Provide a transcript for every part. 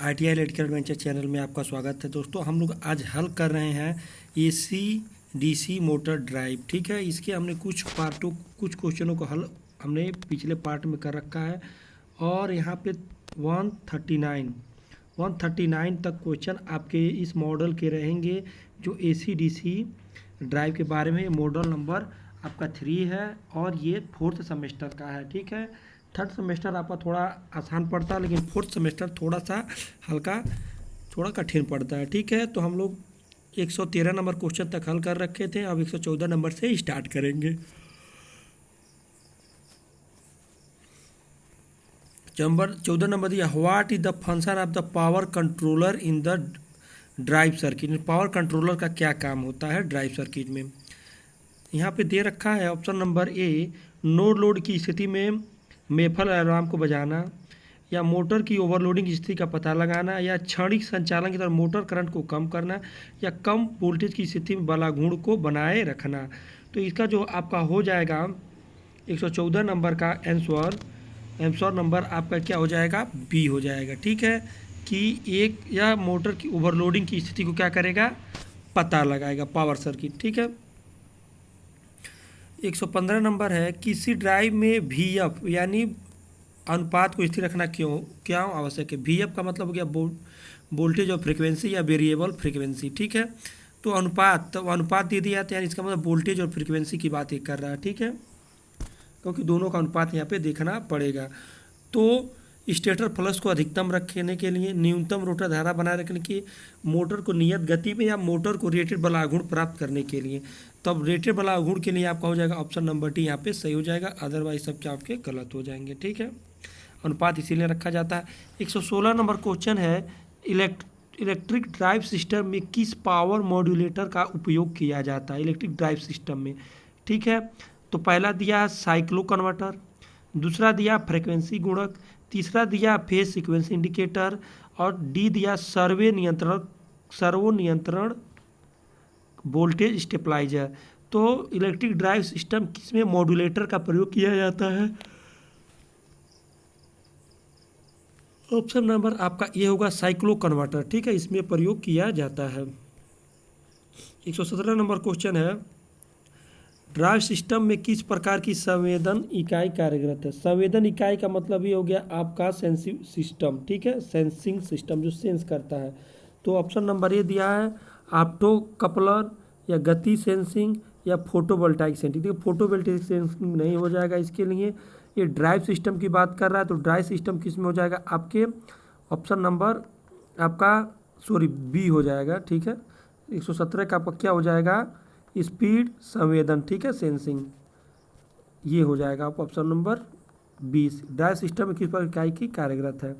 ITI electrical adventure channel में आपका स्वागत है। दोस्तों, हम लोग आज हल कर रहे हैं एसी डीसी मोटर ड्राइव। ठीक है, इसके हमने कुछ क्वेश्चनों को हल हमने पिछले पार्ट में कर रखा है और यहाँ पे 139 तक क्वेश्चन आपके इस मॉडल के रहेंगे जो एसी डीसी ड्राइव के बारे में। मॉडल नंबर आपका 3 है और ये 4th सेमेस्टर का है। ठीक है, 3rd सेमेस्टर आपका थोड़ा आसान पड़ता है, लेकिन 4th सेमेस्टर थोड़ा सा हल्का थोड़ा कठिन पड़ता है। ठीक है, तो हम लोग 113 नंबर क्वेश्चन तक हल कर रखे थे, अब 114 नंबर से स्टार्ट करेंगे। नंबर 14 नंबर दिया, what is the function of the power controller in the drive circuit. Power controller का क्या काम होता है ड्राइव सर्किट में। यहाँ पे दे रखा है option number A, no load की स्थिति में मेफल अलार्म को बजाना, या मोटर की ओवरलोडिंग की स्थिति का पता लगाना, या क्षणिक संचालन की तरह मोटर करंट को कम करना, या कम वोल्टेज की स्थिति में बलाघूर्ण को बनाए रखना। तो इसका जो आपका हो जाएगा 114 नंबर का आंसर नंबर आपका क्या हो जाएगा, बी हो जाएगा। ठीक है, कि एक या मोटर की ओवरलोडिंग की स्थिति को क्या करेगा, पता लगाएगा पावर सर्किट। ठीक है, 115 नंबर है, किसी ड्राइव में VF यानी अनुपात को स्थिर रखना क्या आवश्यक है। VF का मतलब हो गया वोल्टेज और फ्रीक्वेंसी या वेरिएबल फ्रीक्वेंसी। ठीक है, तो अनुपात दे दिया तो यानी इसका मतलब वोल्टेज और फ्रीक्वेंसी की बात ये कर रहा है। ठीक है, क्योंकि दोनों का अनुपात यहाँ पे देखना पड़ेगा। तो स्टेटर फ्लक्स को अधिकतम रखने के लिए, न्यूनतम रोटर धारा बनाए रखने की, मोटर को नियत गति में, या मोटर को रेटेड बलाघूर्ण प्राप्त करने के लिए। तब रेटेड बलाघूर्ण के लिए आपका हो जाएगा ऑप्शन नंबर डी यहाँ पे सही हो जाएगा, अदरवाइज सब क्या आपके गलत हो जाएंगे। ठीक है, अनुपात इसीलिए रखा जाता है। 116 नंबर क्वेश्चन है, इलेक्ट्रिक ड्राइव सिस्टम में किस पावर मॉड्यूलेटर का उपयोग किया जाता है इलेक्ट्रिक ड्राइव सिस्टम में। ठीक है, तो पहला दिया साइक्लो कन्वर्टर, दूसरा दिया फ्रीक्वेंसी गुणक, तीसरा दिया फेज सीक्वेंस इंडिकेटर, और डी दिया सर्वो नियंत्रण वोल्टेज स्टेबलाइजर। तो इलेक्ट्रिक ड्राइव सिस्टम किसमें मॉड्यूलेटर का प्रयोग किया जाता है, ऑप्शन नंबर आपका ये होगा साइक्लो कन्वर्टर। ठीक है, इसमें प्रयोग किया जाता है। 117 नंबर क्वेश्चन है, ड्राइव सिस्टम में किस प्रकार की संवेदन इकाई कार्यरत है। संवेदन इकाई का मतलब ये हो गया आपका सेंसिंग सिस्टम। ठीक है, सेंसिंग सिस्टम जो सेंस करता है। तो ऑप्शन नंबर ये दिया है ऑप्टो कपलर, या गति सेंसिंग, या फोटोवोल्टाइक सेंसिंग। देखिए फोटोवोल्टाइक सेंसिंग नहीं हो जाएगा इसके लिए, ये ड्राइव सिस्टम की बात कर रहा है। तो ड्राइव सिस्टम किस में हो जाएगा, आपके ऑप्शन नंबर आपका बी हो जाएगा। ठीक है, 117 का आपका क्या हो जाएगा, स्पीड संवेदन। ठीक है, सेंसिंग, ये हो जाएगा आप ऑप्शन नंबर 20। ड्राइव सिस्टम में किस प्रकार इकाई की कार्यरत है।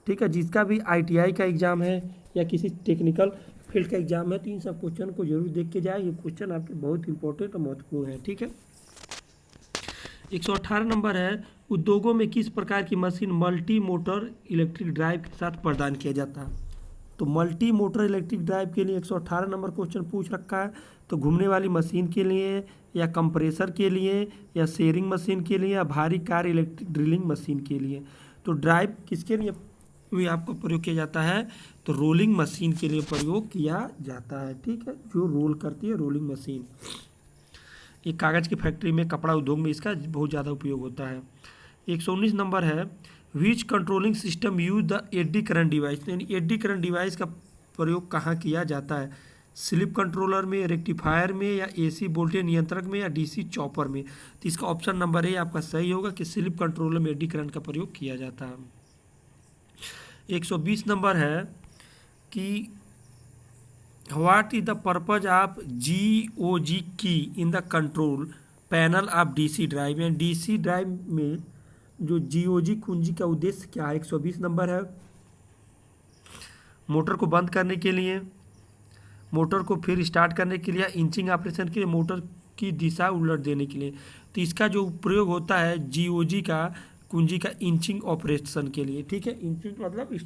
ठीक है, जिसका भी ITI का एग्जाम है या किसी टेक्निकल फील्ड का एग्जाम है, तो इन सब क्वेश्चन को जरूर देख के जाए। ये क्वेश्चन आपके बहुत इंपॉर्टेंट और महत्वपूर्ण है। ठीक है, 118 नंबर है, उद्योगों में किस प्रकार की machine multi motor electric drive के साथ प्रदान किया जाता है। तो मल्टी मोटर इलेक्ट्रिक ड्राइव के लिए 118 नंबर क्वेश्चन पूछ रखा है। तो घूमने वाली मशीन के लिए, या कंप्रेसर के लिए, या शेयरिंग मशीन के लिए, या भारी कार इलेक्ट्रिक ड्रिलिंग मशीन के लिए। तो ड्राइव किसके लिए भी आपको प्रयोग किया जाता है, तो रोलिंग मशीन के लिए प्रयोग किया जाता है। ठीक है, जो रोल करती है रोलिंग मशीन। ये कागज़ की फैक्ट्री में, कपड़ा उद्योग में इसका बहुत ज़्यादा उपयोग होता है। 119 नंबर है, which controlling system use the eddy current device. यानी एडी करंट डिवाइस का प्रयोग कहाँ किया जाता है, स्लिप कंट्रोलर में, रेक्टिफायर में, या AC वोल्टेज नियंत्रक में, या DC चॉपर में। तो इसका ऑप्शन नंबर ए आपका सही होगा कि स्लिप कंट्रोलर में एडी करंट का प्रयोग किया जाता है। 120 नंबर है कि what is the purpose of GOG की in the control panel of DC drive. यानी DC ड्राइव में जो GOG कुंजी का उद्देश्य क्या है। 120 नंबर है, मोटर को बंद करने के लिए, मोटर को फिर स्टार्ट करने के लिए, इंचिंग ऑपरेशन के लिए, मोटर की दिशा उलट देने के लिए। तो इसका जो प्रयोग होता है GOG का कुंजी का इंचिंग ऑपरेशन के लिए। ठीक है, इंचिंग मतलब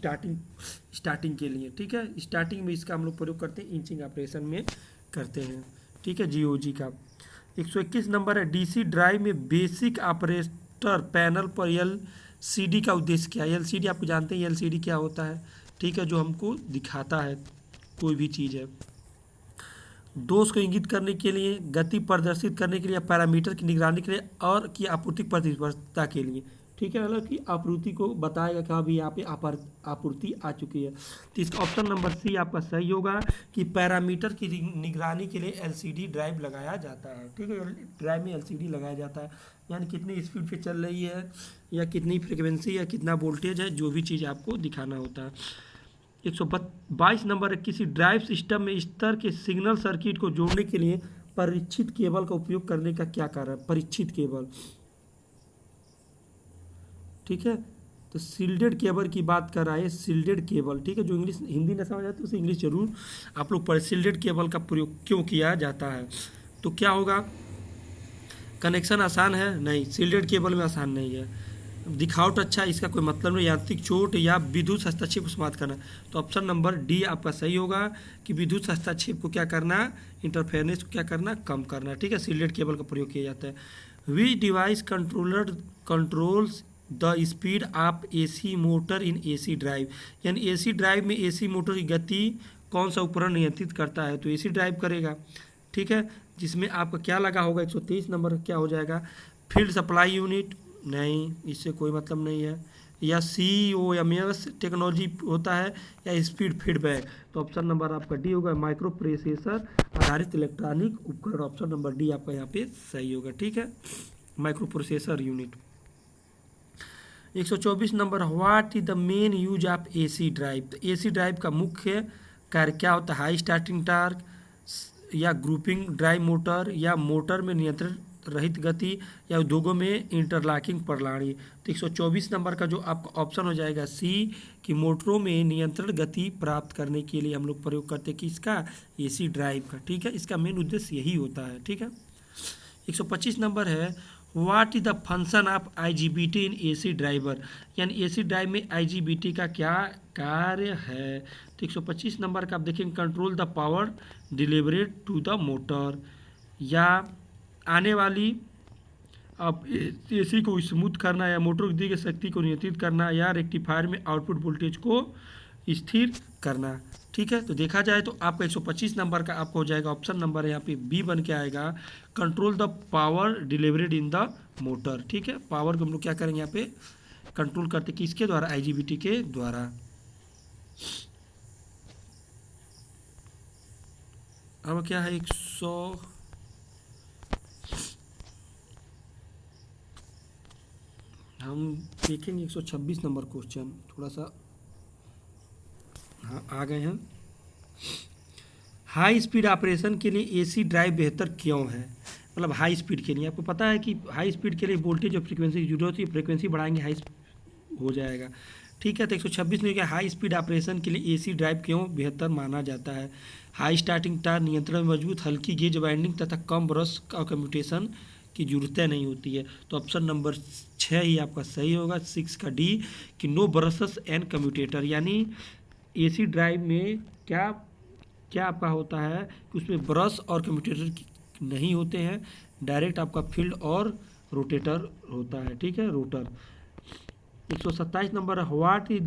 स्टार्टिंग के लिए। ठीक है, स्टार्टिंग में इसका हम लोग प्रयोग करते हैं, इंचिंग ऑपरेशन में करते हैं। ठीक है, GOG का। 121 नंबर है, DC ड्राइव में बेसिक ऑपरेटर पैनल पर सीडी का उद्देश्य क्या है? एलसीडी आपको जानते हैं एलसीडी क्या होता है, ठीक है, जो हमको दिखाता है कोई भी चीज़ है। दोष को इंगित करने के लिए, गति प्रदर्शित करने के लिए, पैरामीटर की निगरानी के लिए और की आपूर्ति प्रतिस्पर्धा के लिए, ठीक है, मतलब कि आपूर्ति को बताएगा कि हाँ भी यहाँ पे आपूर्ति आ चुकी है। तो इसका ऑप्शन नंबर सी आपका सही होगा कि पैरामीटर की निगरानी के लिए एलसीडी ड्राइव लगाया जाता है, ठीक है, ड्राइव में एलसीडी लगाया जाता है, यानी कितनी स्पीड पे चल रही है या कितनी फ्रिक्वेंसी या कितना वोल्टेज है, जो भी चीज़ आपको दिखाना होता है। 122 नंबर है, किसी ड्राइव सिस्टम में स्तर के सिग्नल सर्किट को जोड़ने के लिए परीक्षित केबल का उपयोग करने का क्या कारण है? परीक्षित केबल, ठीक है, तो सील्डेड केबल की बात कर रहा है, सील्डेड केबल, ठीक है, जो इंग्लिश हिंदी न समझ आती है उसे इंग्लिश जरूर आप लोग पढ़ें। सील्डेड केबल का प्रयोग क्यों किया जाता है? तो क्या होगा, कनेक्शन आसान है? नहीं, सील्डेड केबल में आसान नहीं है। दिखावट अच्छा, इसका कोई मतलब नहीं। यांत्रिक चोट या विद्युत हस्तक्षेप को समाप्त करना, तो ऑप्शन नंबर डी आपका सही होगा कि विद्युत हस्तक्षेप को क्या करना, इंटरफेरेंस को क्या करना, कम करना, ठीक है, सील्डेड केबल का प्रयोग किया जाता है। विच device controls the speed of AC motor in AC drive, यानी एसी ड्राइव में एसी मोटर की गति कौन सा उपकरण नियंत्रित करता है? तो एसी ड्राइव करेगा, ठीक है, जिसमें आपका क्या लगा होगा, 123 नंबर क्या हो जाएगा, फील्ड सप्लाई यूनिट, नहीं, इससे कोई मतलब नहीं है। या COMS टेक्नोलॉजी होता है या स्पीड फीडबैक, तो ऑप्शन नंबर आपका डी होगा, माइक्रो प्रोसेसर आधारित इलेक्ट्रॉनिक उपकरण, ऑप्शन नंबर डी आपका यहाँ पे सही होगा, ठीक है, micro processor unit. 124 number, what is the main use of AC drive, तो एसी ड्राइव का मुख्य कार्य क्या होता है? हाई स्टार्टिंग टार्क या ग्रुपिंग ड्राइव मोटर या मोटर में नियंत्रण रहित गति या उद्योगों में इंटरलॉकिंग प्रणाली। तो 124 नंबर का जो आपका ऑप्शन हो जाएगा सी कि मोटरों में नियंत्रण गति प्राप्त करने के लिए हम लोग प्रयोग करते हैं कि इसका एसी ड्राइव का, ठीक है, इसका मेन उद्देश्य यही होता है, ठीक है। 125 नंबर है, what is the function of IGBT in AC driver, यानी एसी ड्राइव में IGBT का क्या कार्य है? तो 125 नंबर का आप देखेंगे, control the power delivered to the motor, या आने वाली अब एसी को स्मूथ करना, या मोटर की दी गई शक्ति को नियंत्रित करना, या रेक्टिफायर में आउटपुट वोल्टेज को स्थिर करना, ठीक है। तो देखा जाए तो आपका 125 नंबर का आपको हो जाएगा ऑप्शन नंबर यहाँ पे बी बन के आएगा, control the power delivered in the motor, ठीक है, पावर को हम लोग क्या करेंगे यहाँ पे कंट्रोल करते किसके द्वारा? IGBT के द्वारा। अब क्या है, 100 हम देखेंगे 126 नंबर क्वेश्चन, थोड़ा सा हाँ आ गए हैं। हाई स्पीड ऑपरेशन के लिए एसी ड्राइव बेहतर क्यों है? मतलब हाई स्पीड के लिए आपको पता है कि हाई स्पीड के लिए वोल्टेज और फ्रीक्वेंसी की जरूरत है, फ्रीक्वेंसी बढ़ाएंगे हाई हो जाएगा, ठीक है। तो 126 में क्या, हाई स्पीड ऑपरेशन के लिए एसी ड्राइव क्यों बेहतर माना जाता है? हाई स्टार्टिंग टार, नियंत्रण में मजबूत, हल्की गेज वाइंडिंग तथा कम ब्रश और कम्यूटेशन की जरूरतें नहीं होती है। तो ऑप्शन नंबर 6 ही आपका सही होगा, 6 का डी कि नो ब्रशेस एंड कम्यूटेटर, यानी एसी ड्राइव में क्या क्या आपका होता है कि उसमें ब्रश और कम्यूटेटर नहीं होते हैं, डायरेक्ट आपका फील्ड और रोटेटर होता है, ठीक है, rotor. 127 number, what is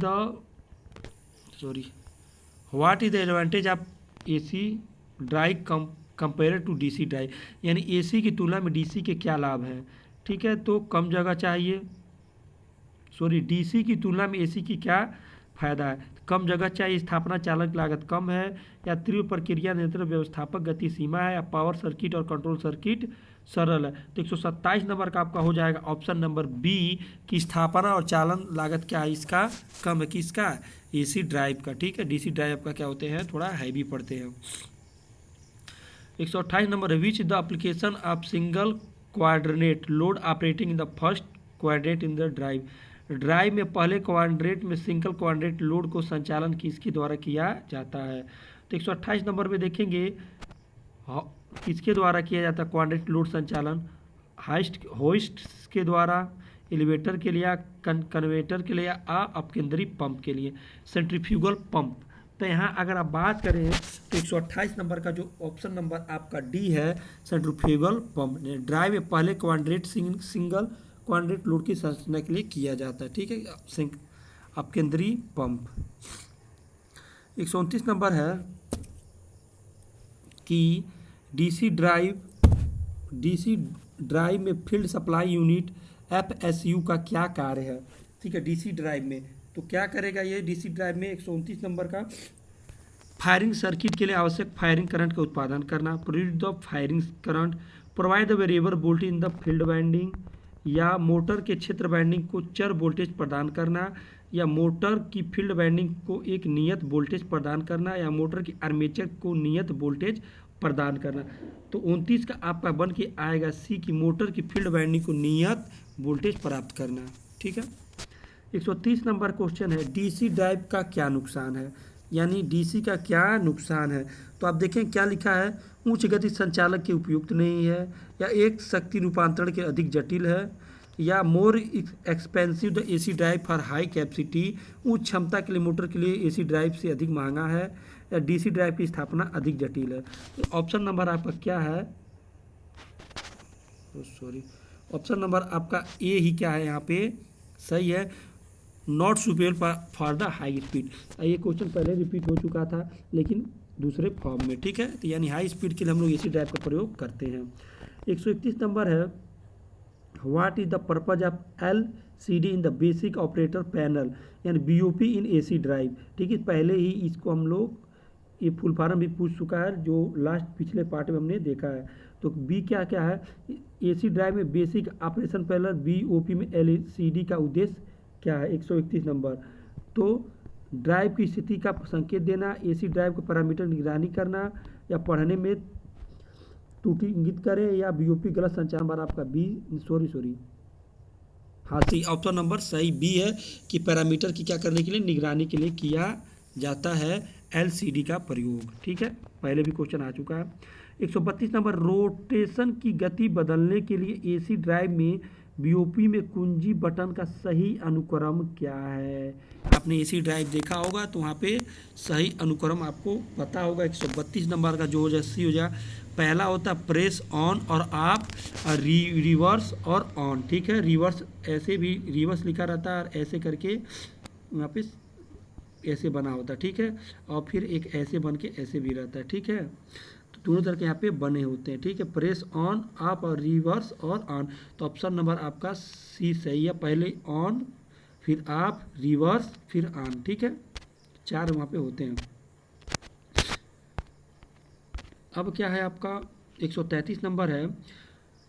the advantage of AC drive compare to DC drive, यानी एसी की तुलना में डीसी के क्या लाभ हैं? ठीक है, तो कम जगह चाहिए, डीसी की तुलना में एसी की क्या फायदा है? कम जगह चाहिए, स्थापना चालक लागत कम है, या तीव्र प्रक्रिया नियंत्रण व्यवस्थापक गति सीमा है, या पावर सर्किट और कंट्रोल सर्किट सरल है। तो 127 नंबर का आपका हो जाएगा ऑप्शन नंबर बी कि स्थापना और चालन लागत क्या है इसका कम है, किसका? एसी ड्राइव का, ठीक है। डीसी ड्राइव का क्या होते हैं, थोड़ा हैवी पड़ते हैं। 128 number, which the application of single quadrant load operating in the first quadrant in the drive, drive में पहले क्वाड्रेंट में सिंगल क्वाड्रेंट लोड को संचालन किसके द्वारा किया जाता है? तो 128 नंबर में देखेंगे किसके द्वारा किया जाता है क्वाड्रेंट लोड संचालन? होइस्ट के द्वारा, एलिवेटर के लिए, कन्वेटर के लिए, या अपकेंद्री पंप के लिए, सेंट्रीफ्यूगल पंप। तो यहाँ अगर आप बात करें तो 128 नंबर का जो ऑप्शन नंबर आपका डी है, सेंट्रीफ्यूगल पंप। ड्राइव में पहले क्वाड्रेंट सिंगल कॉन्क्रीट लोड की संरचना के लिए किया जाता है, ठीक है, अब केंद्रीय पंप। 129 नंबर है कि डीसी ड्राइव में फील्ड सप्लाई यूनिट FSU का क्या कार्य है, ठीक है। डीसी ड्राइव में तो क्या करेगा ये डीसी ड्राइव में 129 नंबर का फायरिंग सर्किट के लिए आवश्यक फायरिंग करंट का उत्पादन करना, produce the firing current, provide the variable voltage in the field winding, या मोटर के क्षेत्र वाइंडिंग को चर वोल्टेज प्रदान करना, या मोटर की फील्ड वाइंडिंग को एक नियत वोल्टेज प्रदान करना, या मोटर की आर्मेचर को नियत वोल्टेज प्रदान करना। तो 29 का आपका बन के आएगा सी की मोटर की फील्ड वाइंडिंग को नियत वोल्टेज प्राप्त करना, ठीक है। 130 नंबर क्वेश्चन है डीसी ड्राइव का क्या नुकसान है, यानी डीसी का क्या नुकसान है। तो आप देखें क्या लिखा है, उच्च गति संचालक के उपयुक्त नहीं है, या एक शक्ति रूपांतरण के अधिक जटिल है, या more expensive the AC drive for high capacity, उच्च क्षमता के लिए मोटर के लिए एसी ड्राइव से अधिक महंगा है, या डीसी ड्राइव की स्थापना अधिक जटिल है। तो ऑप्शन नंबर आपका क्या है, ऑप्शन नंबर आपका ए ही क्या है यहाँ पे सही है, not superior for the high speed. ये क्वेश्चन पहले रिपीट हो चुका था लेकिन दूसरे फॉर्म में, ठीक है। तो यानी हाई स्पीड के लिए हम लोग एसी ड्राइव का प्रयोग करते हैं। 131 नंबर है what is the purpose of LCD in the basic operator panel, यानी BOP इन एसी ड्राइव, ठीक है। पहले ही इसको हम लोग ये फुल फॉर्म भी पूछ चुका है जो लास्ट पिछले पार्ट में हमने देखा है। तो बी क्या क्या है, एसी ड्राइव में बेसिक ऑपरेशन पैनल BOP में LCD का उद्देश्य क्या है। 131 नंबर तो ड्राइव की स्थिति का संकेत देना, एसी ड्राइव का पैरामीटर निगरानी करना, या पढ़ने में त्रुटि इंगित करे, या BOP गलत संचार। नंबर आपका बी सॉरी हाँ सही, ऑप्शन नंबर सही बी है कि पैरामीटर की क्या करने के लिए निगरानी के लिए किया जाता है LCD का प्रयोग, ठीक है। पहले भी क्वेश्चन आ चुका है। 132 नंबर रोटेशन की गति बदलने के लिए एसी ड्राइव में BOP में कुंजी बटन का सही अनुक्रम क्या है। आपने एसी ड्राइव देखा होगा तो वहाँ पे सही अनुक्रम आपको पता होगा। 132 नंबर का जो हो जाए सी हो जाए, पहला होता प्रेस ऑन और आप, रिवर्स और ऑन, ठीक है। रिवर्स ऐसे भी रिवर्स लिखा रहता है और ऐसे करके वहाँ पे ऐसे बना होता है, ठीक है। और फिर एक ऐसे बन के ऐसे भी रहता है, ठीक है। तो दोनों तरह के यहाँ पे बने होते हैं, ठीक है। प्रेस ऑन आप और रिवर्स और ऑन। तो ऑप्शन नंबर आपका सी सही है, पहले ऑन फिर आप रिवर्स फिर ऑन, ठीक है। चार वहाँ पे होते हैं। अब क्या है आपका 133 नंबर है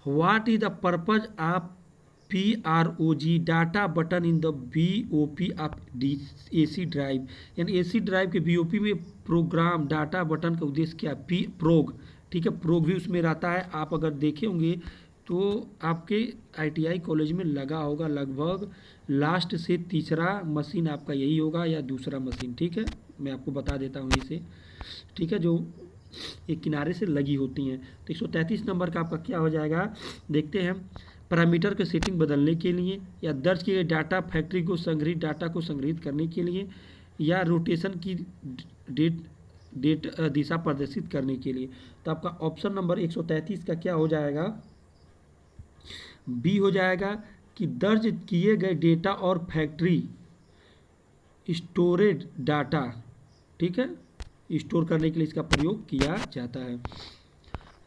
what is the purpose of PROG data button in the BOP of AC drive, यानी एसी ड्राइव के BOP में प्रोग्राम डाटा बटन का उद्देश्य क्या है। प्रोग, ठीक है, प्रोग भी उसमें रहता है। आप अगर देखे होंगे तो आपके ITI कॉलेज में लगा होगा, लगभग लास्ट से तीसरा मशीन आपका यही होगा या दूसरा मशीन, ठीक है। मैं आपको बता देता हूँ इसे, ठीक है, जो एक किनारे से लगी होती हैं। तो 133 नंबर का आपका क्या हो जाएगा, देखते हैं। पैरामीटर के सेटिंग बदलने के लिए, या दर्ज किए गए डाटा फैक्ट्री को संग्रहित डाटा को संग्रहित करने के लिए, या रोटेशन की डेट दिशा प्रदर्शित करने के लिए। तो आपका ऑप्शन नंबर 133 का क्या हो जाएगा, बी हो जाएगा कि दर्ज किए गए डेटा और फैक्ट्री स्टोरेज डाटा, ठीक है, स्टोर करने के लिए इसका प्रयोग किया जाता है।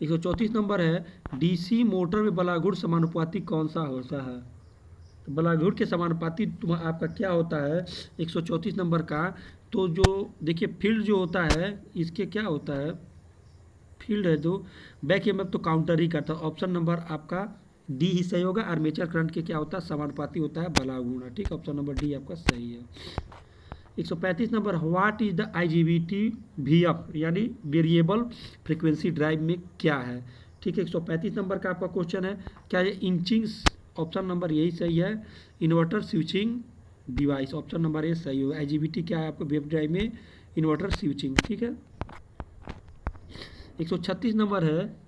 134 नंबर है DC मोटर में बलाघुड़ समानुपाती कौन सा होता है। तो बलाघुड़ के समानुपाती आपका क्या होता है 134 नंबर का। तो जो देखिए फील्ड जो होता है इसके क्या होता है, फील्ड है जो बैक EMF तो काउंटर ही करता है। ऑप्शन नंबर आपका डी ही सही होगा। आर्मेचर करंट के क्या होता है, समानुपाती होता है बलाघुड़ा, ठीक। ऑप्शन नंबर डी आपका सही है। 135 number what is the IGBT VF यानी वेरिएबल फ्रीक्वेंसी ड्राइव में क्या है, ठीक है। 135 नंबर का आपका क्वेश्चन है क्या ये इंचिंग, ऑप्शन नंबर यही सही है। Inverter switching device, option number ये सही होगा। IGBT क्या है आपको वेब ड्राइव में, इन्वर्टर स्विचिंग, ठीक है। 136 नंबर है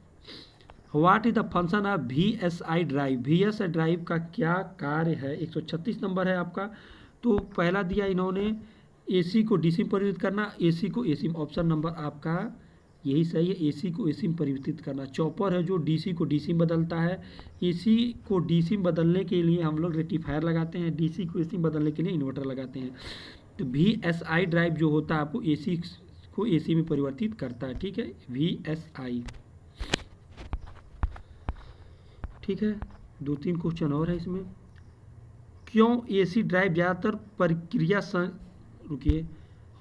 what is the function of VSI drive, VSI drive का क्या कार्य है। 136 नंबर है आपका। तो पहला दिया इन्होंने AC को DC में परिवर्तित करना, AC को AC में। ऑप्शन नंबर आपका यही सही है। एसी को एसी में परिवर्तित करना। चॉपर है जो डीसी को डीसी में बदलता है। एसी को डीसी में बदलने के लिए हम लोग रेक्टिफायर लगाते हैं, डीसी को एसी में बदलने के लिए इन्वर्टर लगाते हैं। तो VSI ड्राइव जो होता है आपको एसी को एसी में परिवर्तित करता है, ठीक है, VSI। ठीक है, 2-3 क्वेश्चन और है इसमें। क्यों एसी ड्राइव ज़्यादातर प्रक्रिया रुकिए,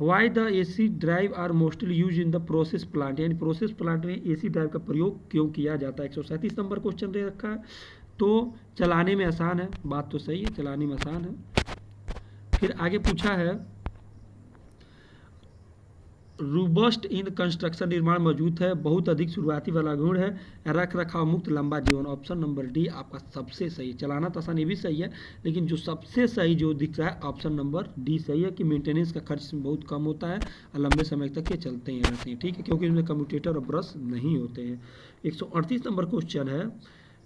why the AC drive are mostly use in the process plant, यानी प्रोसेस प्लांट में एसी ड्राइव का प्रयोग क्यों किया जाता है। 137 नंबर क्वेश्चन दे रखा है। तो चलाने में आसान है, बात तो सही है, चलाने में आसान है। फिर आगे पूछा है रोबस्ट इन कंस्ट्रक्शन, निर्माण मजबूत है, बहुत अधिक शुरुआती वाला गुण है, रख रखाव मुक्त, लंबा जीवन। ऑप्शन नंबर डी आपका सबसे सही। चलाना तो आसान, ये भी सही है, लेकिन जो सबसे सही जो दिख रहा है ऑप्शन नंबर डी सही है कि मेंटेनेंस का खर्च बहुत कम होता है और लंबे समय तक ये चलते ही रहते हैं, ठीक है, क्योंकि इसमें कम्यूटेटर और ब्रश नहीं होते हैं। 138 नंबर क्वेश्चन है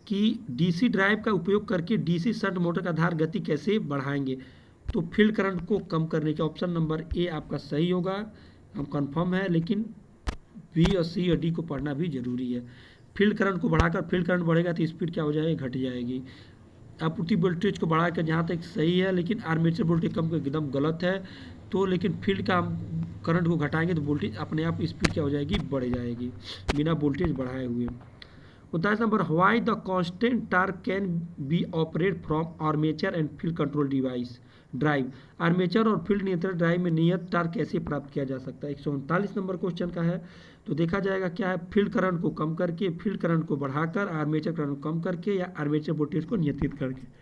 कि डीसी ड्राइव का उपयोग करके डीसी शंट मोटर का धार गति कैसे बढ़ाएंगे। तो फील्ड करंट को कम करने के। ऑप्शन नंबर ए आपका सही होगा, हम कंफर्म है, लेकिन बी और सी और डी को पढ़ना भी जरूरी है। फील्ड करंट को बढ़ाकर, फील्ड करंट बढ़ेगा तो स्पीड क्या हो जाएगी, घट जाएगी। आपूर्ति वोल्टेज को बढ़ाकर जहाँ तक सही है, लेकिन आर्मेचर वोल्टेज कम एकदम गलत है। तो लेकिन फील्ड का करंट को घटाएंगे तो वोल्टेज अपने आप स्पीड क्या हो जाएगी, बढ़ जाएगी, बिना वोल्टेज बढ़ाए हुए। 29 number, why the constant torque can be operate from armature and field control device drive. Armature और फील्ड नियंत्रण ड्राइव में नियत टार्क कैसे प्राप्त किया जा सकता है। 139 नंबर क्वेश्चन का है। तो देखा जाएगा क्या है, फील्ड करंट को कम करके, फील्ड करंट को बढ़ाकर, आर्मेचर करंट को कम करके, या आर्मेचर वोल्टेज को नियंत्रित करके।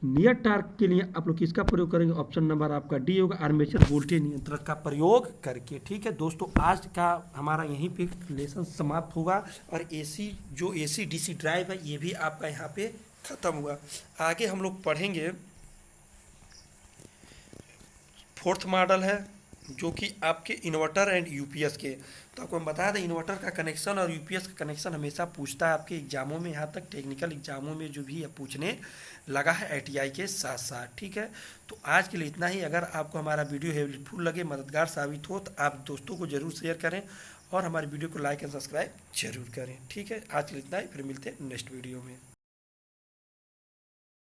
नियत टार्क के लिए आप लोग किसका प्रयोग करेंगे। ऑप्शन नंबर आपका डी होगा, आर्मेचर वोल्टेज नियंत्रक का प्रयोग करके। ठीक है दोस्तों, आज का हमारा यहीं पे लेसन समाप्त होगा और एसी डीसी ड्राइव है ये भी आपका यहाँ पे खत्म हुआ। आगे हम लोग पढ़ेंगे 4th मॉडल है जो कि आपके इन्वर्टर एंड यूपीएस के। तो आपको हम बता दें, इन्वर्टर का कनेक्शन और यूपीएस का कनेक्शन हमेशा पूछता है आपके एग्जामों में, यहाँ तक टेक्निकल एग्जामों में जो भी पूछने लगा है आईटीआई के साथ साथ। ठीक है, तो आज के लिए इतना ही। अगर आपको हमारा वीडियो हेल्पफुल लगे, मददगार साबित हो, तो आप दोस्तों को जरूर शेयर करें और हमारी वीडियो को लाइक एंड सब्सक्राइब जरूर करें। ठीक है, आज के लिए इतना ही, फिर मिलते हैं नेक्स्ट वीडियो में।